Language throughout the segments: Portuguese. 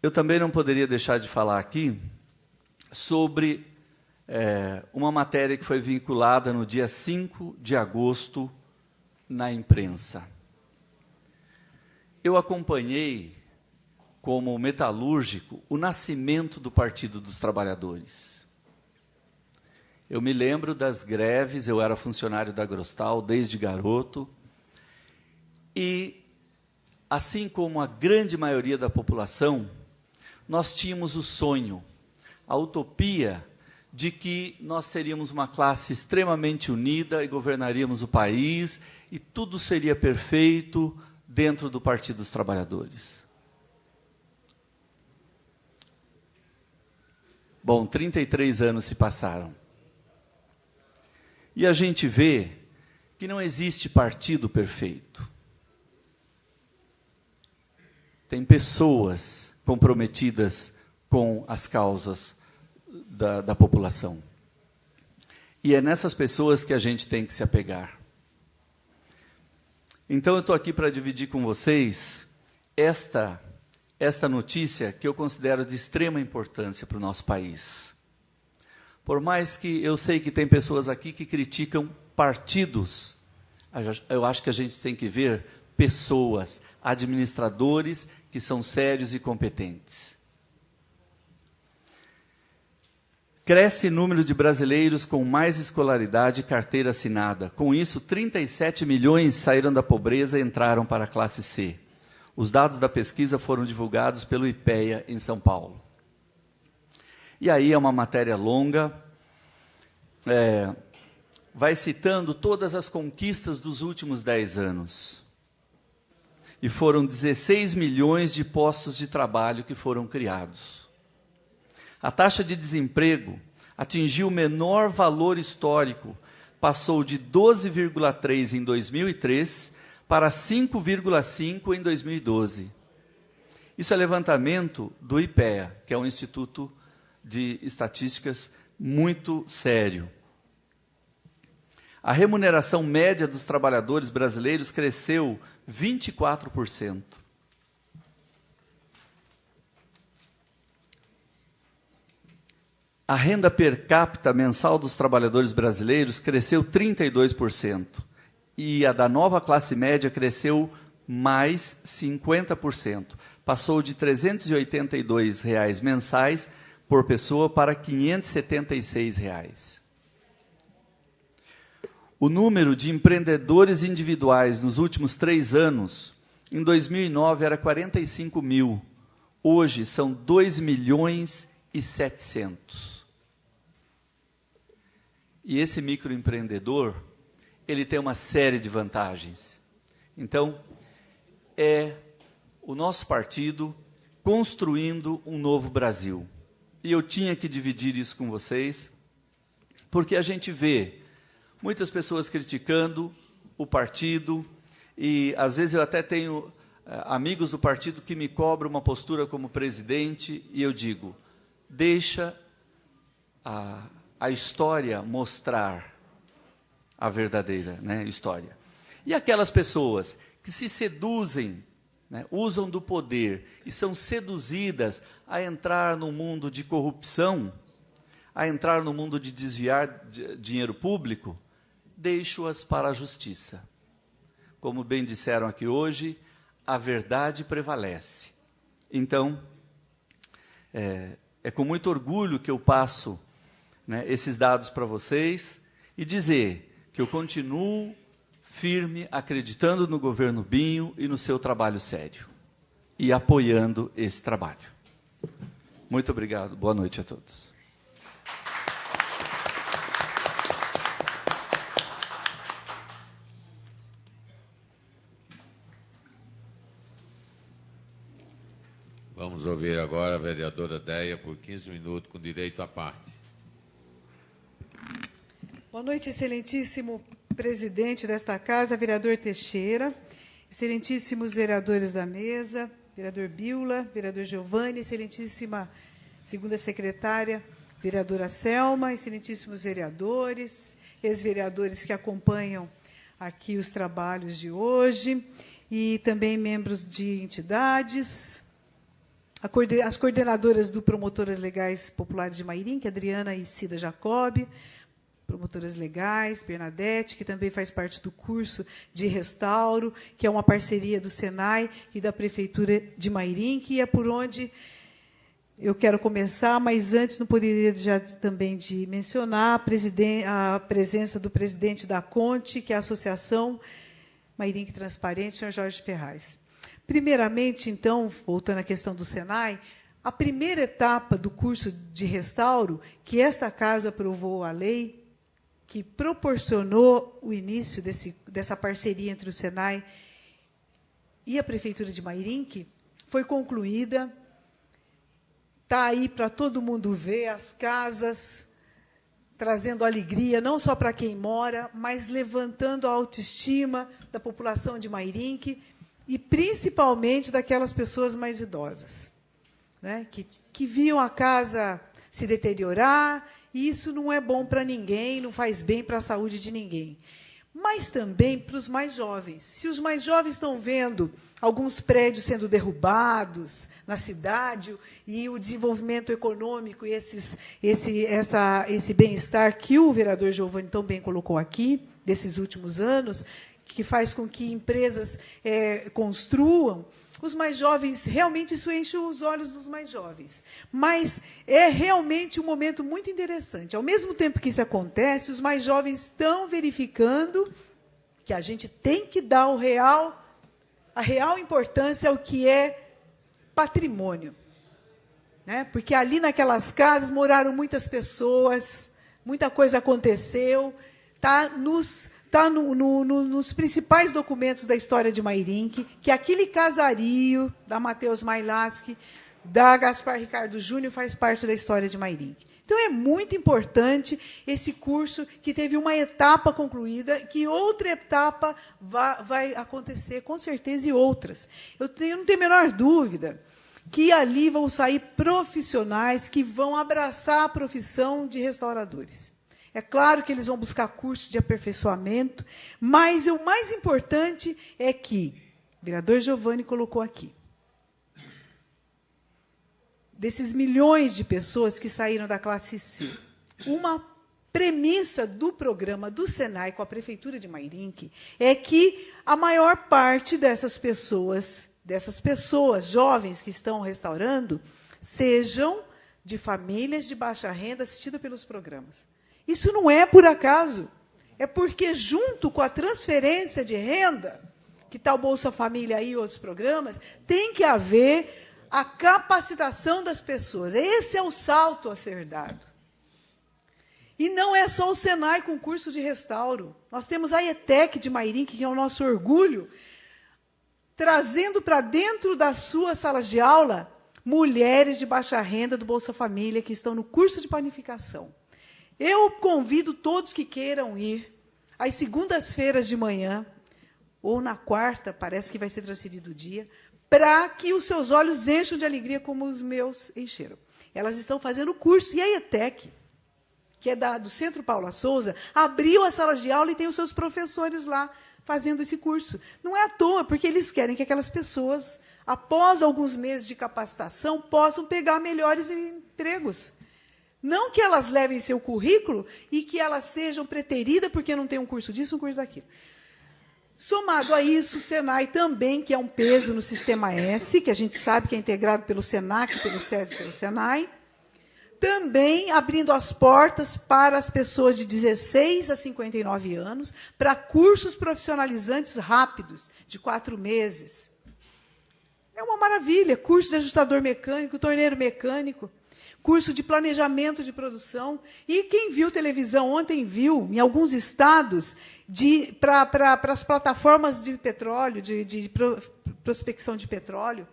Eu também não poderia deixar de falar aqui sobre uma matéria que foi vinculada no dia 5 de agosto na imprensa. Eu acompanhei, como metalúrgico, o nascimento do Partido dos Trabalhadores. Eu me lembro das greves, eu era funcionário da Grostal desde garoto, e, assim como a grande maioria da população, nós tínhamos o sonho, a utopia de que nós seríamos uma classe extremamente unida e governaríamos o país, e tudo seria perfeito dentro do Partido dos Trabalhadores. Bom, 33 anos se passaram. E a gente vê que não existe partido perfeito. Tem pessoas comprometidas com as causas da população. E é nessas pessoas que a gente tem que se apegar. Então, eu estou aqui para dividir com vocês esta notícia que eu considero de extrema importância para o nosso país. Por mais que eu sei que tem pessoas aqui que criticam partidos, eu acho que a gente tem que ver pessoas, administradores que são sérios e competentes. Cresce o número de brasileiros com mais escolaridade e carteira assinada. Com isso, 37 milhões saíram da pobreza e entraram para a classe C. Os dados da pesquisa foram divulgados pelo IPEA, em São Paulo. E aí é uma matéria longa, vai citando todas as conquistas dos últimos 10 anos. E foram 16 milhões de postos de trabalho que foram criados. A taxa de desemprego atingiu o menor valor histórico, passou de 12,3 em 2003 para 5,5 em 2012. Isso é levantamento do IPEA, que é um instituto de estatísticas muito sério. A remuneração média dos trabalhadores brasileiros cresceu 24%. A renda per capita mensal dos trabalhadores brasileiros cresceu 32%. E a da nova classe média cresceu mais 50%. Passou de R$ 382 mensais por pessoa para R$ 576. O número de empreendedores individuais nos últimos 3 anos, em 2009 era 45 mil, hoje são 2.700.000. E esse microempreendedor, ele tem uma série de vantagens. Então, é o nosso partido construindo um novo Brasil. E eu tinha que dividir isso com vocês, porque a gente vê muitas pessoas criticando o partido, e às vezes eu até tenho amigos do partido que me cobram uma postura como presidente, e eu digo, deixa a história mostrar a verdadeira, né, história. E aquelas pessoas que se seduzem, né, usam do poder e são seduzidas a entrar no mundo de corrupção, a entrar no mundo de desviar dinheiro público, deixo-as para a justiça. Como bem disseram aqui hoje, a verdade prevalece. Então, é com muito orgulho que eu passo, né, esses dados para vocês e dizer que eu continuo firme, acreditando no governo Binho e no seu trabalho sério e apoiando esse trabalho. Muito obrigado. Boa noite a todos. Vamos ouvir agora a vereadora Déia por 15 minutos, com direito à parte. Boa noite, excelentíssimo presidente desta casa, vereador Teixeira, excelentíssimos vereadores da mesa, vereador Biula, vereador Giovanni, excelentíssima segunda secretária, vereadora Selma, excelentíssimos vereadores, ex-vereadores que acompanham aqui os trabalhos de hoje, e também membros de entidades, as coordenadoras do Promotoras Legais Populares de Mairinque, Adriana e Cida Jacob, promotoras legais, Bernadette, que também faz parte do curso de restauro, que é uma parceria do Senai e da Prefeitura de Mairinque, e é por onde eu quero começar, mas antes não poderia deixar também de mencionar a presença do presidente da CONTE, que é a Associação Mairinque Transparente, senhor Jorge Ferraz. Primeiramente, então, voltando à questão do Senai, a primeira etapa do curso de restauro, que esta casa aprovou a lei, que proporcionou o início dessa parceria entre o Senai e a Prefeitura de Mairinque, foi concluída. Está aí para todo mundo ver as casas, trazendo alegria, não só para quem mora, mas levantando a autoestima da população de Mairinque, e principalmente daquelas pessoas mais idosas, né, que viam a casa se deteriorar, e isso não é bom para ninguém, não faz bem para a saúde de ninguém. Mas também para os mais jovens. Se os mais jovens estão vendo alguns prédios sendo derrubados na cidade, e o desenvolvimento econômico e esse bem-estar que o vereador Giovanni tão bem colocou aqui, desses últimos anos, que faz com que empresas construam, os mais jovens, realmente isso enche os olhos dos mais jovens. Mas é realmente um momento muito interessante. Ao mesmo tempo que isso acontece, os mais jovens estão verificando que a gente tem que dar a real importância ao que é patrimônio, né? Porque ali naquelas casas moraram muitas pessoas, muita coisa aconteceu, está nos principais documentos da história de Mairinque, que aquele casario da Matheus Mailaschi, da Gaspar Ricardo Júnior, faz parte da história de Mairinque. Então, é muito importante esse curso, que teve uma etapa concluída, que outra etapa vai acontecer, com certeza, e outras. Eu não tenho a menor dúvida que ali vão sair profissionais que vão abraçar a profissão de restauradores. É claro que eles vão buscar cursos de aperfeiçoamento, mas o mais importante é que, o vereador Giovanni colocou aqui, desses milhões de pessoas que saíram da classe C, uma premissa do programa do Senai com a Prefeitura de Mairinque é que a maior parte dessas pessoas jovens que estão restaurando, sejam de famílias de baixa renda assistidas pelos programas. Isso não é por acaso, é porque, junto com a transferência de renda, que está o Bolsa Família e outros programas, tem que haver a capacitação das pessoas. Esse é o salto a ser dado. E não é só o Senai com curso de restauro. Nós temos a ETEC de Mairinque, que é o nosso orgulho, trazendo para dentro das suas salas de aula mulheres de baixa renda do Bolsa Família que estão no curso de panificação. Eu convido todos que queiram ir, às segundas-feiras de manhã, ou na quarta, parece que vai ser transferido o dia, para que os seus olhos encham de alegria como os meus encheram. Elas estão fazendo o curso, e a ETEC, que é do Centro Paula Souza, abriu as salas de aula e tem os seus professores lá fazendo esse curso. Não é à toa, porque eles querem que aquelas pessoas, após alguns meses de capacitação, possam pegar melhores empregos. Não que elas levem seu currículo e que elas sejam preteridas porque não tem um curso disso, um curso daquilo. Somado a isso, o Senai também, que é um peso no Sistema S, que a gente sabe que é integrado pelo SENAC, pelo SESI e pelo Senai, também abrindo as portas para as pessoas de 16 a 59 anos, para cursos profissionalizantes rápidos, de 4 meses. É uma maravilha, curso de ajustador mecânico, torneiro mecânico, curso de planejamento de produção. E quem viu televisão ontem viu, em alguns estados, para as plataformas de petróleo, de prospecção de petróleo.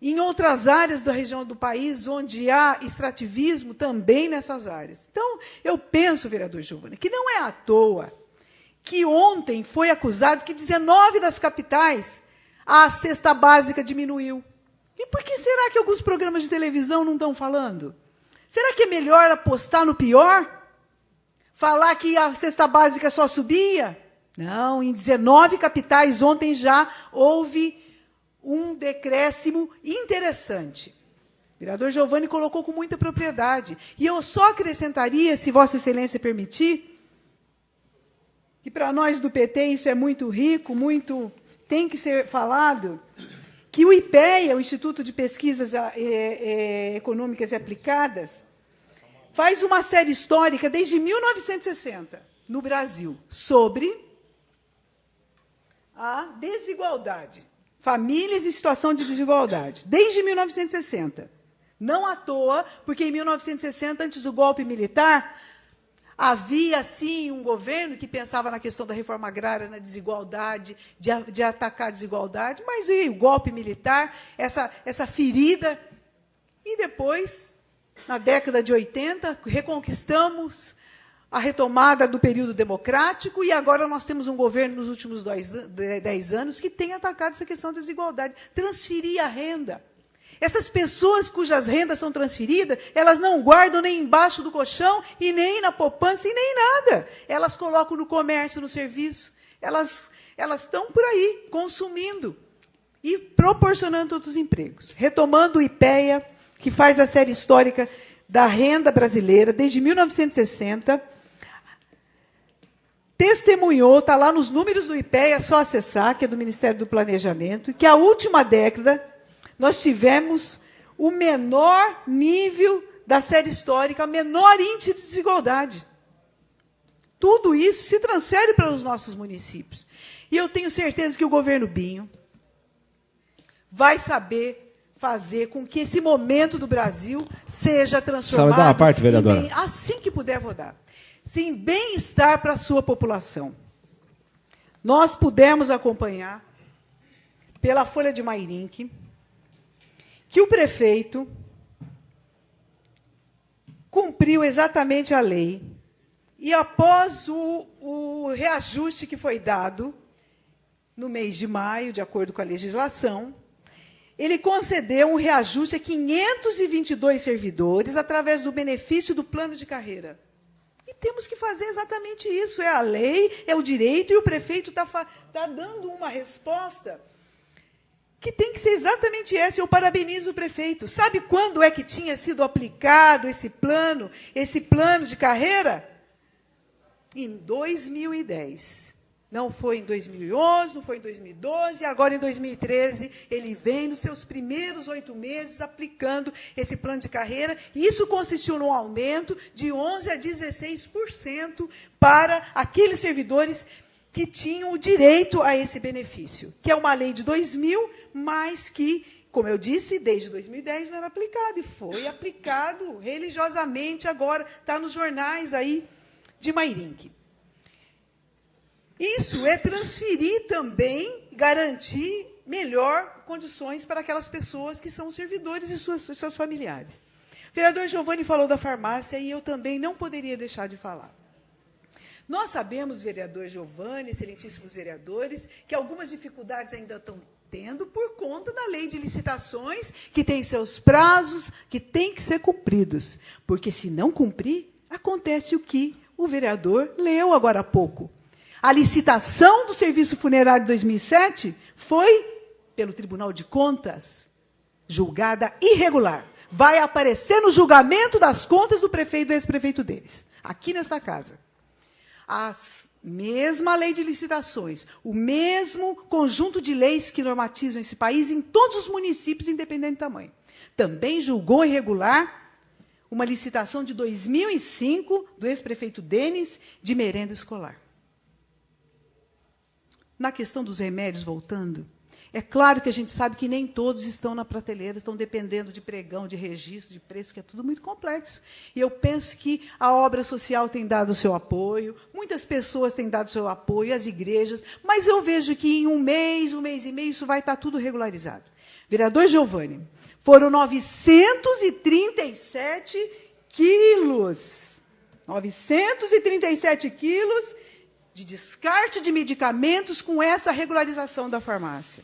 Em outras áreas da região do país, onde há extrativismo, também nessas áreas. Então, eu penso, vereador Giovanni, que não é à toa que ontem foi acusado que 19 das capitais a cesta básica diminuiu. E por que será que alguns programas de televisão não estão falando? Será que é melhor apostar no pior? Falar que a cesta básica só subia? Não, em 19 capitais ontem já houve um decréscimo interessante. vereador Giovanni colocou com muita propriedade. E eu só acrescentaria, se Vossa Excelência permitir, que para nós do PT isso é muito rico, tem que ser falado, que o IPEA, o Instituto de Pesquisas Econômicas e Aplicadas, faz uma série histórica desde 1960, no Brasil, sobre a desigualdade. Famílias em situação de desigualdade, desde 1960. Não à toa, porque em 1960, antes do golpe militar, havia, sim, um governo que pensava na questão da reforma agrária, na desigualdade, de atacar a desigualdade, mas veio o golpe militar, essa ferida, e depois, na década de 80, reconquistamos a retomada do período democrático, e agora nós temos um governo nos últimos 10 anos que tem atacado essa questão da desigualdade, transferir a renda. Essas pessoas cujas rendas são transferidas, elas não guardam nem embaixo do colchão, e nem na poupança, e nem nada. Elas colocam no comércio, no serviço. Elas estão por aí, consumindo e proporcionando outros empregos. Retomando o IPEA, que faz a série histórica da renda brasileira, desde 1960, testemunhou, está lá nos números do IPEA, é só acessar, que é do Ministério do Planejamento, que a última década nós tivemos o menor nível da série histórica, o menor índice de desigualdade. Tudo isso se transfere para os nossos municípios. E eu tenho certeza que o governo Binho vai saber fazer com que esse momento do Brasil seja transformado, vai dar uma parte, vereadora? Assim que puder, vou dar, em bem-estar para a sua população. Nós pudemos acompanhar, pela Folha de Mairinque, que o prefeito cumpriu exatamente a lei, e após o reajuste que foi dado no mês de maio, de acordo com a legislação, ele concedeu um reajuste a 522 servidores através do benefício do plano de carreira. E temos que fazer exatamente isso. É a lei, é o direito, e o prefeito está dando uma resposta que tem que ser exatamente essa. Eu parabenizo o prefeito. Sabe quando é que tinha sido aplicado esse plano de carreira? Em 2010. Não foi em 2011, não foi em 2012, agora em 2013, ele vem nos seus primeiros 8 meses aplicando esse plano de carreira, e isso consistiu num aumento de 11% a 16% para aqueles servidores que tinham o direito a esse benefício, que é uma lei de 2000, mas que, como eu disse, desde 2010 não era aplicado, e foi aplicado religiosamente agora, está nos jornais aí de Mairinque. Isso é transferir também, garantir melhor condições para aquelas pessoas que são servidores e seus familiares. O vereador Giovanni falou da farmácia, e eu também não poderia deixar de falar. Nós sabemos, vereador Giovanni, excelentíssimos vereadores, que algumas dificuldades ainda estão tendo por conta da lei de licitações, que tem seus prazos, que têm que ser cumpridos. Porque, se não cumprir, acontece o que o vereador leu agora há pouco. A licitação do serviço funerário de 2007 foi, pelo Tribunal de Contas, julgada irregular. Vai aparecer no julgamento das contas do prefeito e do ex-prefeito deles, aqui nesta casa. A mesma lei de licitações, o mesmo conjunto de leis que normatizam esse país em todos os municípios, independente do tamanho. Também julgou irregular uma licitação de 2005 do ex-prefeito Denis de merenda escolar. Na questão dos remédios, voltando, é claro que a gente sabe que nem todos estão na prateleira, estão dependendo de pregão, de registro, de preço, que é tudo muito complexo. E eu penso que a obra social tem dado o seu apoio, muitas pessoas têm dado o seu apoio, as igrejas, mas eu vejo que em um mês e meio, isso vai estar tudo regularizado. Vereador Giovanni, foram 937 quilos. 937 quilos de descarte de medicamentos com essa regularização da farmácia.